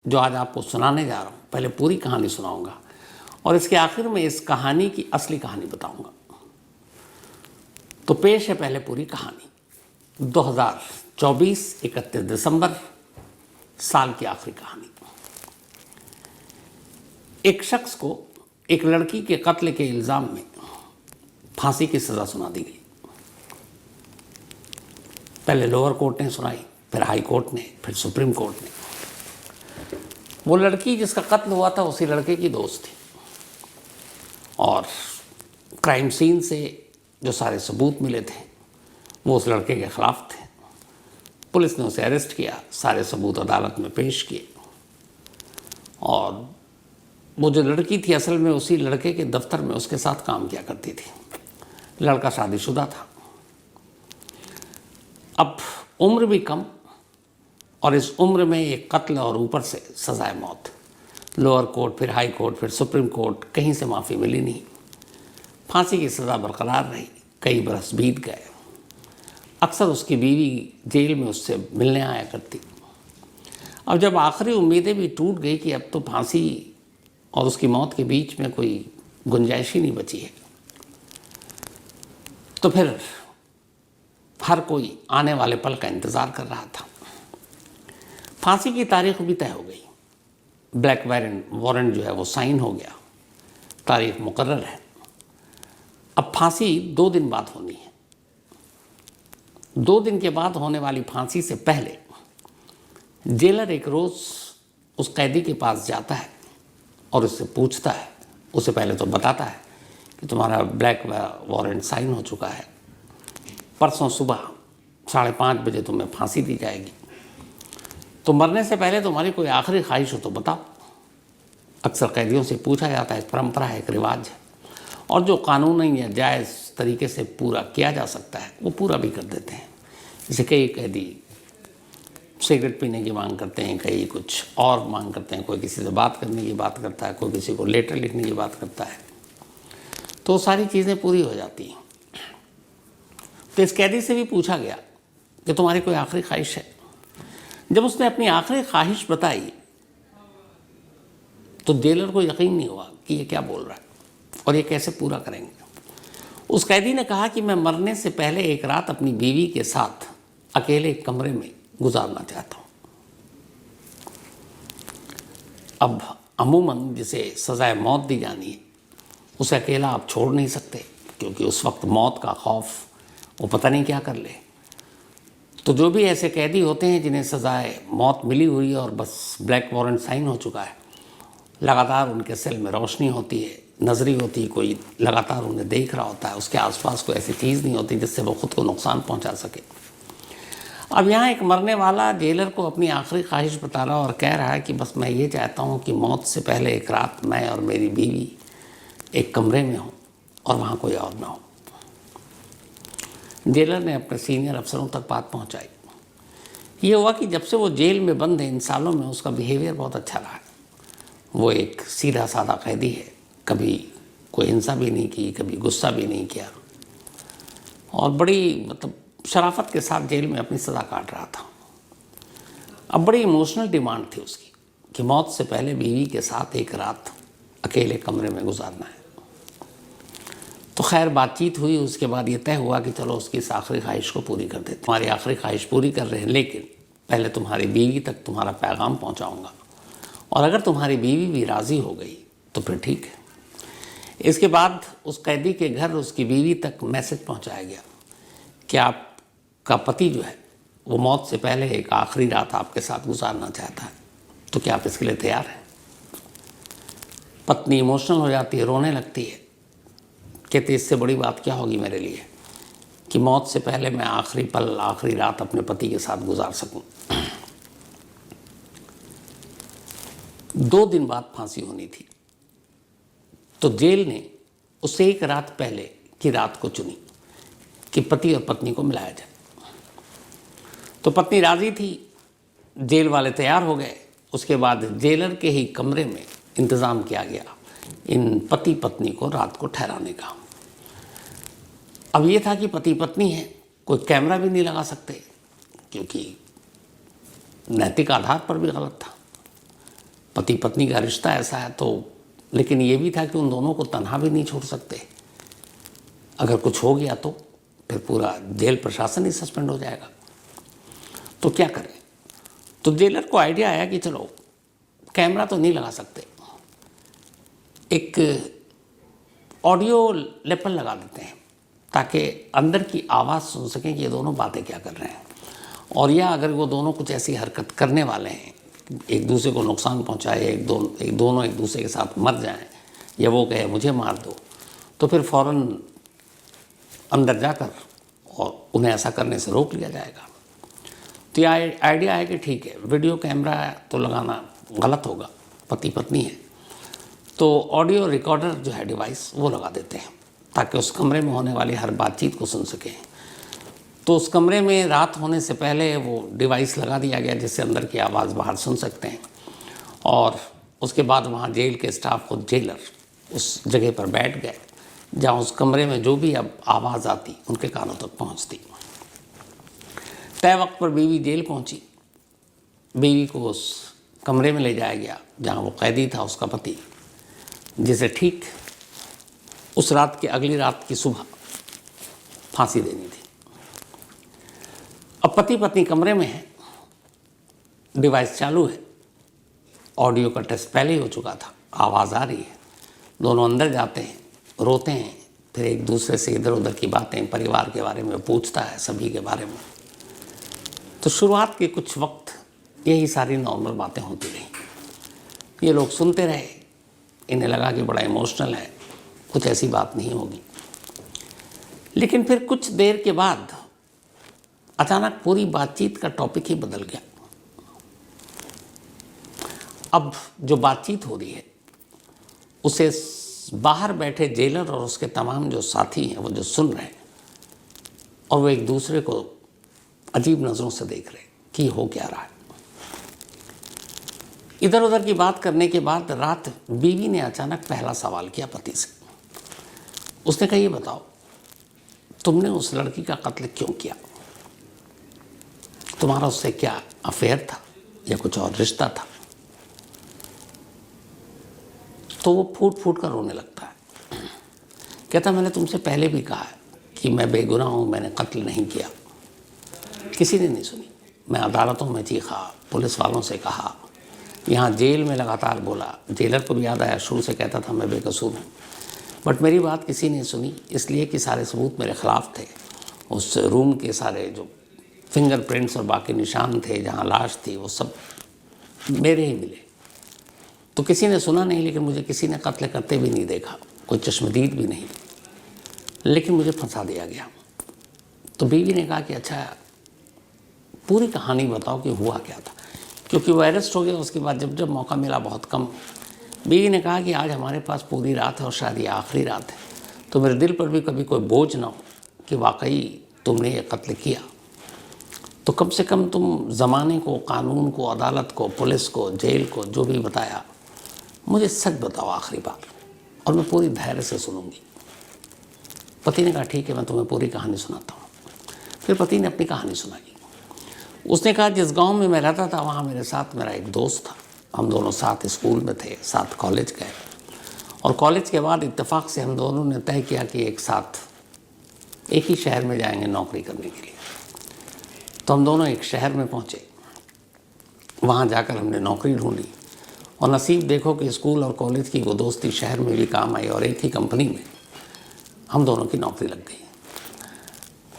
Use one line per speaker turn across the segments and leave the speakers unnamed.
जो आज आपको सुनाने जा रहा हूँ, पहले पूरी कहानी सुनाऊंगा और इसके आखिर में इस कहानी की असली कहानी बताऊंगा। तो पेश है पहले पूरी कहानी। 2024 31 दिसंबर, साल की आखिरी कहानी। एक शख्स को एक लड़की के कत्ल के इल्ज़ाम में फांसी की सज़ा सुना दी गई। पहले लोअर कोर्ट ने सुनाई, फिर हाई कोर्ट ने, फिर सुप्रीम कोर्ट ने। वो लड़की जिसका कत्ल हुआ था उसी लड़के की दोस्त थी और क्राइम सीन से जो सारे सबूत मिले थे वो उस लड़के के ख़िलाफ़ थे। पुलिस ने उसे अरेस्ट किया, सारे सबूत अदालत में पेश किए और वो जो लड़की थी असल में उसी लड़के के दफ्तर में उसके साथ काम किया करती थी। लड़का शादीशुदा था। अब उम्र भी कम और इस उम्र में एक कत्ल और ऊपर से सजाए मौत। लोअर कोर्ट, फिर हाई कोर्ट, फिर सुप्रीम कोर्ट, कहीं से माफ़ी मिली नहीं। फांसी की सज़ा बरकरार रही। कई बरस बीत गए। अक्सर उसकी बीवी जेल में उससे मिलने आया करती। अब जब आखिरी उम्मीदें भी टूट गई कि अब तो फांसी और उसकी मौत के बीच में कोई गुंजाइश ही नहीं बची है, तो फिर हर कोई आने वाले पल का इंतज़ार कर रहा था। फांसी की तारीख भी तय हो गई। ब्लैक वारंट जो है वो साइन हो गया, तारीख मुकर्रर है। अब फांसी 2 दिन बाद होनी है। 2 दिन के बाद होने वाली फांसी से पहले जेलर एक रोज़ उस कैदी के पास जाता है और उससे पूछता है। उसे पहले तो बताता है कि तुम्हारा ब्लैक वारंट साइन हो चुका है, परसों सुबह 5:30 बजे तुम्हें फांसी दी जाएगी। तो मरने से पहले तुम्हारी कोई आखिरी ख्वाहिश हो तो बताओ। अक्सर कैदियों से पूछा जाता है, एक परंपरा है, एक रिवाज है और जो कानूनी या जायज़ तरीके से पूरा किया जा सकता है वो पूरा भी कर देते हैं। जैसे कई कैदी सिगरेट पीने की मांग करते हैं, कई कुछ और मांग करते हैं, कोई किसी से बात करने की बात करता है, कोई किसी को लेटर लिखने की बात करता है, तो सारी चीज़ें पूरी हो जाती हैं। तो इस कैदी से भी पूछा गया कि तुम्हारी कोई आखिरी ख्वाहिश है। जब उसने अपनी आखिरी ख्वाहिश बताई तो जेलर को यकीन नहीं हुआ कि ये क्या बोल रहा है और ये कैसे पूरा करेंगे। उस कैदी ने कहा कि मैं मरने से पहले एक रात अपनी बीवी के साथ अकेले एक कमरे में गुजारना चाहता हूँ। अब अमूमन जिसे सज़ाए मौत दी जानी है उसे अकेला आप छोड़ नहीं सकते, क्योंकि उस वक्त मौत का खौफ, वो पता नहीं क्या कर ले। तो जो भी ऐसे कैदी होते हैं जिन्हें सज़ाए मौत मिली हुई है और बस ब्लैक वारंट साइन हो चुका है, लगातार उनके सेल में रोशनी होती है, नजरी होती है, कोई लगातार उन्हें देख रहा होता है, उसके आसपास कोई ऐसी चीज़ नहीं होती जिससे वो खुद को नुकसान पहुंचा सके। अब यहाँ एक मरने वाला जेलर को अपनी आखिरी ख्वाहिश बता रहा और कह रहा है कि बस मैं ये चाहता हूँ कि मौत से पहले एक रात मैं और मेरी बीवी एक कमरे में हों और वहाँ कोई और ना हो। जेलर ने अपने सीनियर अफसरों तक बात पहुँचाई। ये हुआ कि जब से वो जेल में बंद है इन सालों में उसका बिहेवियर बहुत अच्छा रहा है। वो एक सीधा साधा कैदी है, कभी कोई हिंसा भी नहीं की, कभी गुस्सा भी नहीं किया और बड़ी शराफत के साथ जेल में अपनी सज़ा काट रहा था। अब बड़ी इमोशनल डिमांड थी उसकी कि मौत से पहले बीवी के साथ एक रात अकेले कमरे में गुजारना है। तो खैर बातचीत हुई, उसके बाद ये तय हुआ कि चलो उसकी इस आखिरी ख्वाहिश को पूरी कर देते। तुम्हारी आखिरी ख्वाहिश पूरी कर रहे हैं, लेकिन पहले तुम्हारी बीवी तक तुम्हारा पैगाम पहुंचाऊंगा और अगर तुम्हारी बीवी भी राज़ी हो गई तो फिर ठीक है। इसके बाद उस कैदी के घर उसकी बीवी तक मैसेज पहुंचाया गया कि आपका पति जो है वो मौत से पहले एक आखिरी रात आपके साथ गुजारना चाहता है, तो क्या आप इसके लिए तैयार हैं। पत्नी इमोशनल हो जाती है, रोने लगती है, कहती इससे बड़ी बात क्या होगी मेरे लिए कि मौत से पहले मैं आखिरी पल, आखिरी रात अपने पति के साथ गुजार सकूं। 2 दिन बाद फांसी होनी थी, तो जेल ने उससे एक रात पहले की रात को चुनी कि पति और पत्नी को मिलाया जाए। तो पत्नी राजी थी, जेल वाले तैयार हो गए। उसके बाद जेलर के ही कमरे में इंतज़ाम किया गया इन पति पत्नी को रात को ठहराने का। अब ये था कि पति पत्नी है, कोई कैमरा भी नहीं लगा सकते क्योंकि नैतिक आधार पर भी गलत था। पति पत्नी का रिश्ता ऐसा है तो, लेकिन ये भी था कि उन दोनों को तन्हा भी नहीं छोड़ सकते। अगर कुछ हो गया तो फिर पूरा जेल प्रशासन ही सस्पेंड हो जाएगा। तो क्या करें? तो जेलर को आइडिया आया कि चलो कैमरा तो नहीं लगा सकते, एक ऑडियो लेपल लगा देते हैं ताकि अंदर की आवाज़ सुन सकें कि ये दोनों बातें क्या कर रहे हैं। और या अगर वो दोनों कुछ ऐसी हरकत करने वाले हैं, एक दूसरे को नुकसान पहुंचाए, दोनों एक दूसरे के साथ मर जाएं, या वो कहे मुझे मार दो, तो फिर फ़ौरन अंदर जाकर और उन्हें ऐसा करने से रोक लिया जाएगा। तो यह आइडिया है कि ठीक है, वीडियो कैमरा तो लगाना गलत होगा, पति पत्नी है, तो ऑडियो रिकॉर्डर जो है डिवाइस वो लगा देते हैं ताकि उस कमरे में होने वाली हर बातचीत को सुन सकें। तो उस कमरे में रात होने से पहले वो डिवाइस लगा दिया गया जिससे अंदर की आवाज़ बाहर सुन सकते हैं। और उसके बाद वहाँ जेल के स्टाफ को जेलर उस जगह पर बैठ गए जहाँ उस कमरे में जो भी अब आवाज़ आती उनके कानों तक पहुँचती। तय वक्त पर बीवी जेल पहुँची। बीवी को उस कमरे में ले जाया गया जहाँ वो कैदी था, उसका पति, जिसे ठीक उस रात की अगली रात की सुबह फांसी देनी थी। अब पति पत्नी कमरे में है, डिवाइस चालू है, ऑडियो का टेस्ट पहले ही हो चुका था, आवाज़ आ रही है, दोनों अंदर जाते हैं, रोते हैं, फिर एक दूसरे से इधर उधर की बातें, परिवार के बारे में पूछता है, सभी के बारे में। तो शुरुआत के कुछ वक्त यही सारी नॉर्मल बातें होती रहीं। ये लोग सुनते रहे, इन्हें लगा कि बड़ा इमोशनल है, कुछ ऐसी बात नहीं होगी। लेकिन फिर कुछ देर के बाद अचानक पूरी बातचीत का टॉपिक ही बदल गया। अब जो बातचीत हो रही है उसे बाहर बैठे जेलर और उसके तमाम जो साथी हैं वो जो सुन रहे हैं, और वो एक दूसरे को अजीब नज़रों से देख रहे हैं कि हो क्या रहा है। इधर उधर की बात करने के बाद रात बीवी ने अचानक पहला सवाल किया पति से। उसने कहा, ये बताओ तुमने उस लड़की का कत्ल क्यों किया? तुम्हारा उससे क्या अफेयर था या कुछ और रिश्ता था? तो वो फूट फूट कर रोने लगता है। कहता, मैंने तुमसे पहले भी कहा है कि मैं बेगुनाह हूँ, मैंने कत्ल नहीं किया। किसी ने नहीं सुनी। मैं अदालतों में चीखा, पुलिस वालों से कहा, यहाँ जेल में लगातार बोला। जेलर को भी याद आया, शुरू से कहता था मैं बेकसूर हूँ, बट मेरी बात किसी ने सुनी, इसलिए कि सारे सबूत मेरे ख़िलाफ़ थे। उस रूम के सारे जो फिंगरप्रिंट्स और बाकी निशान थे जहाँ लाश थी वो सब मेरे ही मिले। तो किसी ने सुना नहीं, लेकिन मुझे किसी ने कत्ल करते भी नहीं देखा, कोई चश्मदीद भी नहीं, लेकिन मुझे फंसा दिया गया। तो बीवी ने कहा कि अच्छा पूरी कहानी बताओ कि हुआ क्या था, क्योंकि वो अरेस्ट हो गया। उसके बाद जब जब मौका मिला बहुत कम। बीवी ने कहा कि आज हमारे पास पूरी रात है और शायद ये आखिरी रात है, तो मेरे दिल पर भी कभी कोई बोझ ना हो कि वाकई तुमने ये कत्ल किया, तो कम से कम तुम ज़माने को, कानून को, अदालत को, पुलिस को, जेल को जो भी बताया, मुझे सच बताओ आखिरी बार, और मैं पूरी धैर्य से सुनूंगी। पति ने कहा ठीक है, मैं तुम्हें पूरी कहानी सुनाता हूँ। फिर पति ने अपनी कहानी सुनाई। उसने कहा, जिस गांव में मैं रहता था वहाँ मेरे साथ मेरा एक दोस्त था। हम दोनों साथ स्कूल में थे, साथ कॉलेज गए, और कॉलेज के बाद इत्तेफाक से हम दोनों ने तय किया कि एक साथ एक ही शहर में जाएंगे नौकरी करने के लिए। तो हम दोनों एक शहर में पहुँचे। वहाँ जाकर हमने नौकरी ढूंढी, और नसीब देखो कि स्कूल और कॉलेज की वो दोस्ती शहर में भी काम आई, और एक ही कंपनी में हम दोनों की नौकरी लग गई।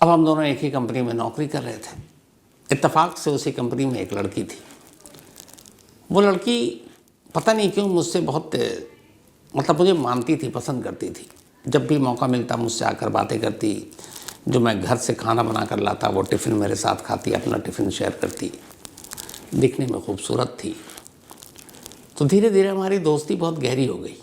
अब हम दोनों एक ही कंपनी में नौकरी कर रहे थे। इत्तेफाक से उसी कंपनी में एक लड़की थी। वो लड़की पता नहीं क्यों मुझसे बहुत, मतलब मुझे मानती थी, पसंद करती थी। जब भी मौका मिलता मुझसे आकर बातें करती। जो मैं घर से खाना बना कर लाता वो टिफ़िन मेरे साथ खाती, अपना टिफ़िन शेयर करती। दिखने में खूबसूरत थी। तो धीरे धीरे हमारी दोस्ती बहुत गहरी हो गई।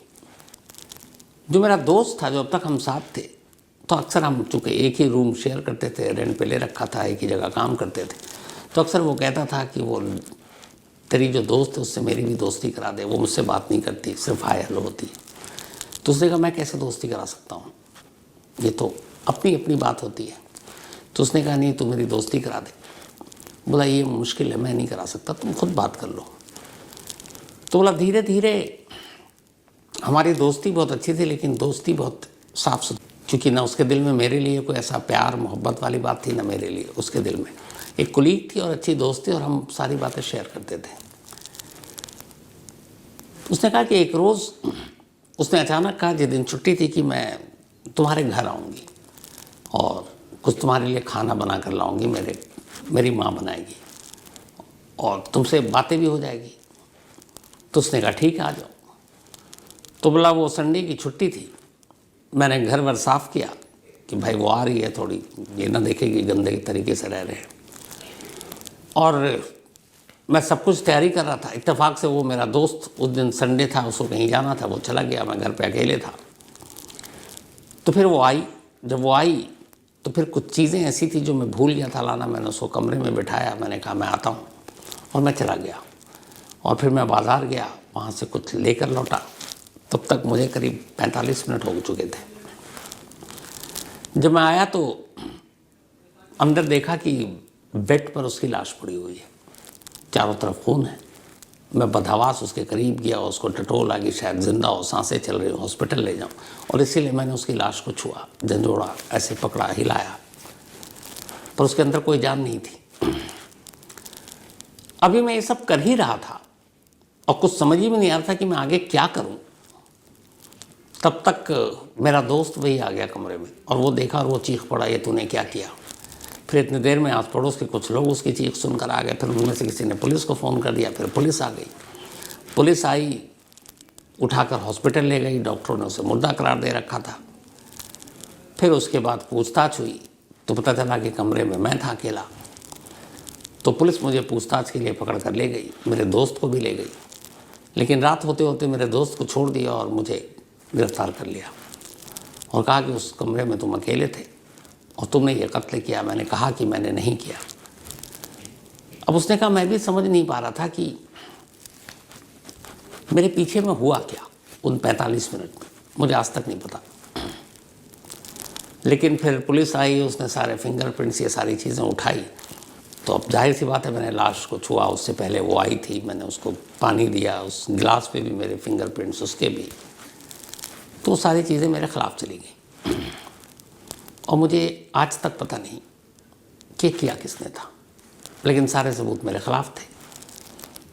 जो मेरा दोस्त था, जो अब तक हम साथ थे, तो अक्सर हम चूँकि एक ही रूम शेयर करते थे, रेंट पे ले रखा था, एक ही जगह काम करते थे, तो अक्सर वो कहता था कि वो तेरी जो दोस्त है उससे मेरी भी दोस्ती करा दे। वो मुझसे बात नहीं करती, सिर्फ हाय हेलो होती है। तो उसने कहा, मैं कैसे दोस्ती करा सकता हूँ, ये तो अपनी अपनी बात होती है। तो उसने कहा, नहीं तू मेरी दोस्ती करा दे। बोला, ये मुश्किल है, मैं नहीं करा सकता, तुम खुद बात कर लो। तो बोला धीरे धीरे हमारी दोस्ती बहुत अच्छी थी, लेकिन दोस्ती बहुत साफ सुथरी, क्योंकि ना उसके दिल में मेरे लिए कोई ऐसा प्यार मोहब्बत वाली बात थी, ना मेरे लिए उसके दिल में। एक कुलीग थी और अच्छी दोस्त थी और हम सारी बातें शेयर करते थे। उसने कहा कि एक रोज़ उसने अचानक कहा, जिस दिन छुट्टी थी, कि मैं तुम्हारे घर आऊँगी और कुछ तुम्हारे लिए खाना बना कर लाऊँगी, मेरी माँ बनाएगी और तुमसे बातें भी हो जाएगी। तो उसने कहा ठीक है, आ जाओ। तो बोला वो संडे की छुट्टी थी, मैंने घर वर साफ़ किया कि भाई वो आ रही है, थोड़ी ये ना देखेगी गंदे तरीके से रह रहे हैं। और मैं सब कुछ तैयारी कर रहा था। इत्तेफाक से वो मेरा दोस्त, उस दिन संडे था, उसको कहीं जाना था, वो चला गया, मैं घर पे अकेले था। तो फिर वो आई। जब वो आई तो फिर कुछ चीज़ें ऐसी थी जो मैं भूल गया था लाना। मैंने उसको कमरे में बिठाया, मैंने कहा मैं आता हूँ, और मैं चला गया। और फिर मैं बाज़ार गया, वहाँ से कुछ लेकर लौटा। तब तक मुझे करीब 45 मिनट हो चुके थे। जब मैं आया तो अंदर देखा कि बेड पर उसकी लाश पड़ी हुई है, चारों तरफ खून है। मैं बदहवास उसके करीब गया, उसको टटोल आ कि शायद जिंदा हो, सांसें चल रही हो, हॉस्पिटल ले जाऊं। और इसीलिए मैंने उसकी लाश को छुआ, झंझोड़ा, ऐसे पकड़ा, हिलाया, पर उसके अंदर कोई जान नहीं थी। अभी मैं ये सब कर ही रहा था और कुछ समझ ही में नहीं आ रहा था कि मैं आगे क्या करूं। तब तक मेरा दोस्त वही आ गया कमरे में, और वो देखा और वो चीख पड़ा, ये तूने क्या किया। फिर इतनी देर में आस पड़ोस के कुछ लोग उसकी चीख सुनकर आ गए। फिर उनमें से किसी ने पुलिस को फ़ोन कर दिया। फिर पुलिस आ गई। पुलिस आई, उठाकर हॉस्पिटल ले गई। डॉक्टरों ने उसे मुर्दा करार दे रखा था। फिर उसके बाद पूछताछ हुई तो पता चला कि कमरे में मैं था अकेला। तो पुलिस मुझे पूछताछ के लिए पकड़ कर ले गई, मेरे दोस्त को भी ले गई। लेकिन रात होते होते मेरे दोस्त को छोड़ दिया और मुझे गिरफ्तार कर लिया और कहा कि उस कमरे में तुम अकेले थे और तुमने ये कत्ल किया। मैंने कहा कि मैंने नहीं किया। अब उसने कहा मैं भी समझ नहीं पा रहा था कि मेरे पीछे में हुआ क्या उन 45 मिनट में, मुझे आज तक नहीं पता। लेकिन फिर पुलिस आई, उसने सारे फिंगरप्रिंट्स, ये सारी चीज़ें उठाई। तो अब जाहिर सी बात है, मैंने लाश को छुआ। उससे पहले वो आई थी, मैंने उसको पानी दिया, उस गिलास पे भी मेरे फिंगरप्रिंट्स, उसके भी। तो सारी चीज़ें मेरे ख़िलाफ़ चली गई और मुझे आज तक पता नहीं कि किया किसने था, लेकिन सारे सबूत मेरे ख़िलाफ़ थे।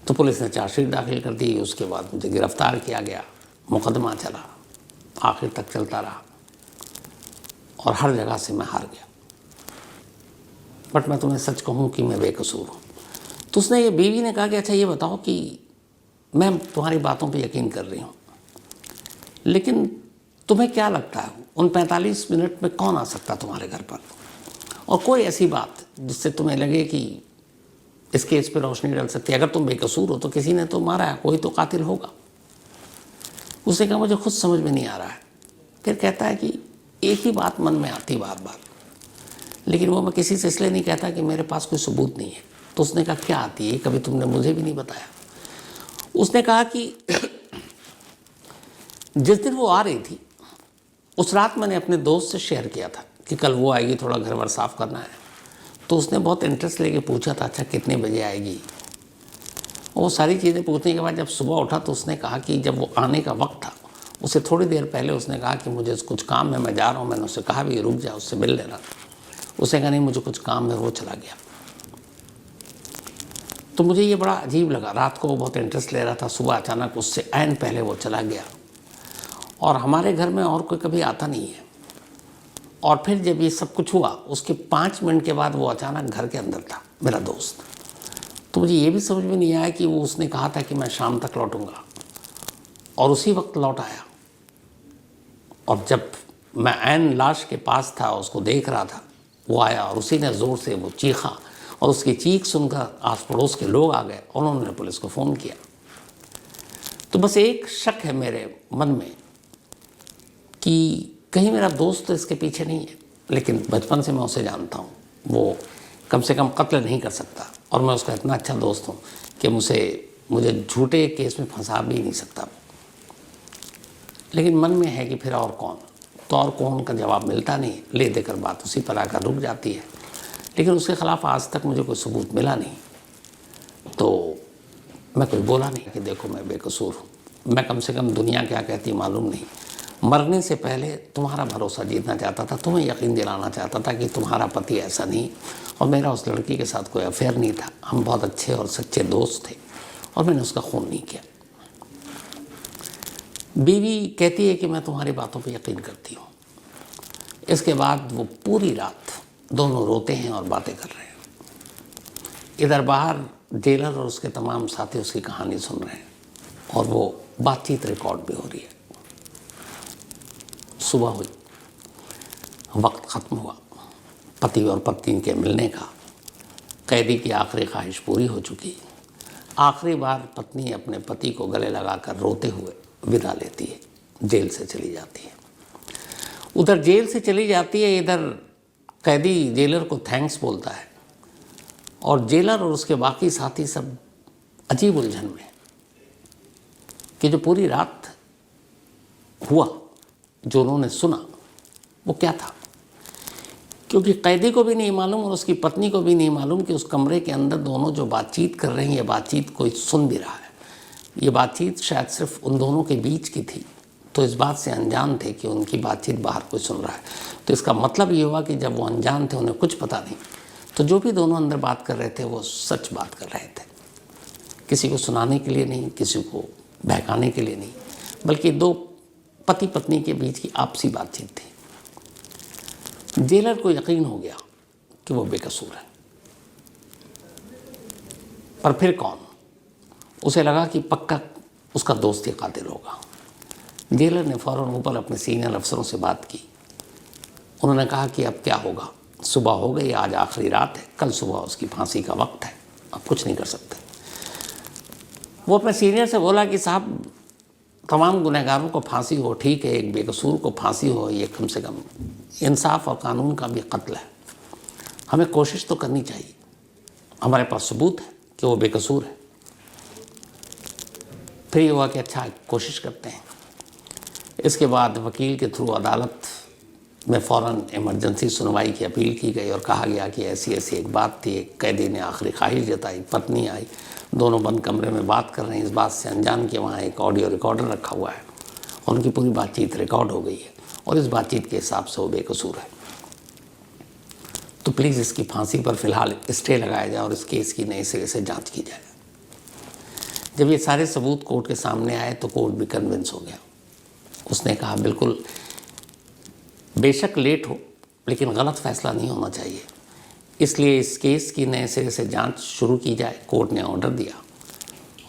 तो पुलिस ने चार्जशीट दाखिल कर दी। उसके बाद मुझे गिरफ़्तार किया गया, मुकदमा चला, आखिर तक चलता रहा और हर जगह से मैं हार गया। बट मैं तुम्हें सच कहूँ कि मैं बेकसूर हूँ। तो उसने, ये बीवी ने कहा कि अच्छा ये बताओ कि मैं तुम्हारी बातों पे यकीन कर रही हूँ, लेकिन तुम्हें क्या लगता है उन 45 मिनट में कौन आ सकता तुम्हारे घर पर, और कोई ऐसी बात जिससे तुम्हें लगे कि इस केस पे रोशनी डाल सकती है। अगर तुम बेकसूर हो तो किसी ने तो मारा है, कोई तो कातिल होगा। उसने कहा मुझे खुद समझ में नहीं आ रहा है। फिर कहता है कि एक ही बात मन में आती बार बार, लेकिन वो मैं किसी से इसलिए नहीं कहता कि मेरे पास कोई सबूत नहीं है। तो उसने कहा क्या आती है, कभी तुमने मुझे भी नहीं बताया। उसने कहा कि जिस दिन वो आ रही थी उस रात मैंने अपने दोस्त से शेयर किया था कि कल वो आएगी, थोड़ा घर वर साफ़ करना है। तो उसने बहुत इंटरेस्ट लेके पूछा था अच्छा कितने बजे आएगी। और वो सारी चीज़ें पूछने के बाद जब सुबह उठा तो उसने कहा कि जब वो आने का वक्त था उससे थोड़ी देर पहले उसने कहा कि मुझे कुछ काम है, मैं जा रहा हूँ। मैंने उससे कहा भी रुक जा, उससे मिल ले रहा था। उसने कहा नहीं मुझे कुछ काम है, वो चला गया। तो मुझे ये बड़ा अजीब लगा। रात को वो बहुत इंटरेस्ट ले रहा था, सुबह अचानक उससे ऐन पहले वो चला गया। और हमारे घर में और कोई कभी आता नहीं है। और फिर जब ये सब कुछ हुआ उसके 5 मिनट के बाद वो अचानक घर के अंदर था, मेरा दोस्त। तो मुझे ये भी समझ में नहीं आया कि वो उसने कहा था कि मैं शाम तक लौटूंगा और उसी वक्त लौट आया। और जब मैं ऐन लाश के पास था, उसको देख रहा था, वो आया और उसी ने ज़ोर से वो चीखा और उसकी चीख सुनकर आस पड़ोस के लोग आ गए और उन्होंने पुलिस को फ़ोन किया। तो बस एक शक है मेरे मन में कि कहीं मेरा दोस्त तो इसके पीछे नहीं है। लेकिन बचपन से मैं उसे जानता हूँ, वो कम से कम कत्ल नहीं कर सकता और मैं उसका इतना अच्छा दोस्त हूँ कि मुझे झूठे केस में फंसा भी नहीं सकता। लेकिन मन में है कि फिर और कौन, तो और कौन का जवाब मिलता नहीं, ले देकर बात उसी पर आकर रुक जाती है। लेकिन उसके ख़िलाफ़ आज तक मुझे कोई सबूत मिला नहीं। तो मैं कोई बोला नहीं कि देखो मैं बेकसूर हूँ। मैं कम से कम दुनिया क्या कहती मालूम नहीं, मरने से पहले तुम्हारा भरोसा जीतना चाहता था, तुम्हें यकीन दिलाना चाहता था कि तुम्हारा पति ऐसा नहीं, और मेरा उस लड़की के साथ कोई अफेयर नहीं था, हम बहुत अच्छे और सच्चे दोस्त थे और मैंने उसका खून नहीं किया। बीवी कहती है कि मैं तुम्हारी बातों पर यकीन करती हूँ। इसके बाद वो पूरी रात दोनों रोते हैं और बातें कर रहे हैं। इधर बाहर जेलर और उसके तमाम साथी उसकी कहानी सुन रहे हैं और वो बातचीत रिकॉर्ड भी हो रही है। सुबह हुई, वक्त ख़त्म हुआ, पति और पत्नी के मिलने का। कैदी की आखिरी ख्वाहिश पूरी हो चुकी। आखिरी बार पत्नी अपने पति को गले लगाकर रोते हुए विदा लेती है, जेल से चली जाती है। उधर जेल से चली जाती है, इधर कैदी जेलर को थैंक्स बोलता है और जेलर और उसके बाकी साथी सब अजीब उलझन में कि जो पूरी रात हुआ, जो उन्होंने सुना, वो क्या था। क्योंकि कैदी को भी नहीं मालूम और उसकी पत्नी को भी नहीं मालूम कि उस कमरे के अंदर दोनों जो बातचीत कर रहे हैं, ये बातचीत कोई सुन भी रहा है। ये बातचीत शायद सिर्फ उन दोनों के बीच की थी, तो इस बात से अनजान थे कि उनकी बातचीत बाहर कोई सुन रहा है। तो इसका मतलब ये हुआ कि जब वो अनजान थे, उन्हें कुछ पता नहीं, तो जो भी दोनों अंदर बात कर रहे थे वो सच बात कर रहे थे। किसी को सुनाने के लिए नहीं, किसी को बहकाने के लिए नहीं, बल्कि दो पति पत्नी के बीच की आपसी बातचीत थी। जेलर को यकीन हो गया कि वो बेकसूर है, पर फिर कौन। उसे लगा कि पक्का उसका दोस्त ही कातिल होगा। जेलर ने फ़ौरन ऊपर अपने सीनियर अफसरों से बात की। उन्होंने कहा कि अब क्या होगा, सुबह हो गई, आज आखिरी रात है, कल सुबह उसकी फांसी का वक्त है, अब कुछ नहीं कर सकते। वो अपने सीनियर से बोला कि साहब, तमाम गुनहगारों को फांसी हो ठीक है, एक बेकसूर को फांसी हो, ये कम से कम इंसाफ और कानून का भी कत्ल है। हमें कोशिश तो करनी चाहिए, हमारे पास सबूत है कि वो बेकसूर है। फिर ये हुआ कि अच्छा कोशिश करते हैं। इसके बाद वकील के थ्रू अदालत में फ़ौरन इमरजेंसी सुनवाई की अपील की गई और कहा गया कि ऐसी ऐसी एक बात थी, एक कैदी ने आखिरी ख्वाहिश जताई, पत्नी आई, दोनों बंद कमरे में बात कर रहे हैं, इस बात से अनजान कि वहाँ एक ऑडियो रिकॉर्डर रखा हुआ है और उनकी पूरी बातचीत रिकॉर्ड हो गई है और इस बातचीत के हिसाब से वो बेकसूर है। तो प्लीज़ इसकी फांसी पर फ़िलहाल स्टे लगाया जाए और इस केस की नए सिरे से जाँच की जाए। जब ये सारे सबूत कोर्ट के सामने आए तो कोर्ट भी कन्विंस हो गया। उसने कहा बिल्कुल, बेशक लेट हो लेकिन गलत फैसला नहीं होना चाहिए, इसलिए इस केस की नए सिरे से जांच शुरू की जाए। कोर्ट ने ऑर्डर दिया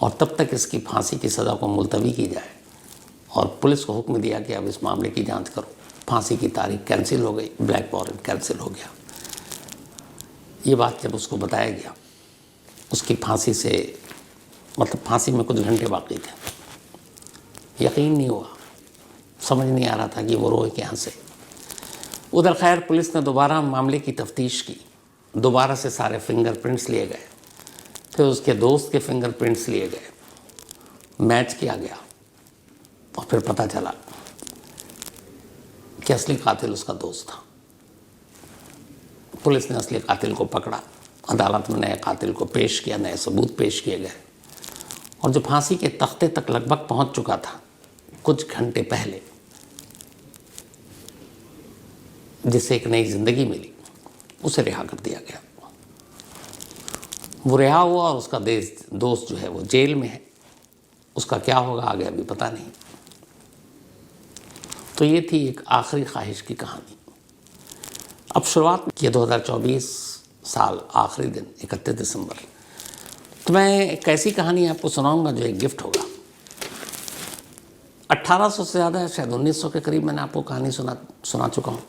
और तब तक इसकी फांसी की सज़ा को मुलतवी की जाए और पुलिस को हुक्म दिया कि अब इस मामले की जांच करो। फांसी की तारीख कैंसिल हो गई, ब्लैक वारंट कैंसिल हो गया। ये बात जब उसको बताया गया, उसकी फांसी से मतलब फांसी में कुछ घंटे बाकी थे, यकीन नहीं हुआ, समझ नहीं आ रहा था कि वो रोए कहाँ से। उधर खैर पुलिस ने दोबारा मामले की तफ्तीश की, दोबारा से सारे फिंगरप्रिंट्स लिए गए, फिर उसके दोस्त के फिंगरप्रिंट्स लिए गए, मैच किया गया और फिर पता चला कि असली कातिल उसका दोस्त था। पुलिस ने असली कातिल को पकड़ा, अदालत में नए कातिल को पेश किया, नए सबूत पेश किए गए और जो फांसी के तख्ते तक लगभग पहुंच चुका था कुछ घंटे पहले, जिसे एक नई जिंदगी मिली, उसे रिहा कर दिया गया। वो रिहा हुआ और उसका दोस्त जो है वो जेल में है। उसका क्या होगा आगे अभी पता नहीं। तो ये थी एक आखिरी ख्वाहिश की कहानी। अब शुरुआत की 2024 साल आखिरी दिन 31 दिसंबर, तो मैं एक ऐसी कहानी आपको सुनाऊंगा जो एक गिफ्ट होगा। 1800 से ज़्यादा, शायद 1900 के करीब मैंने आपको कहानी सुना चुका हूँ।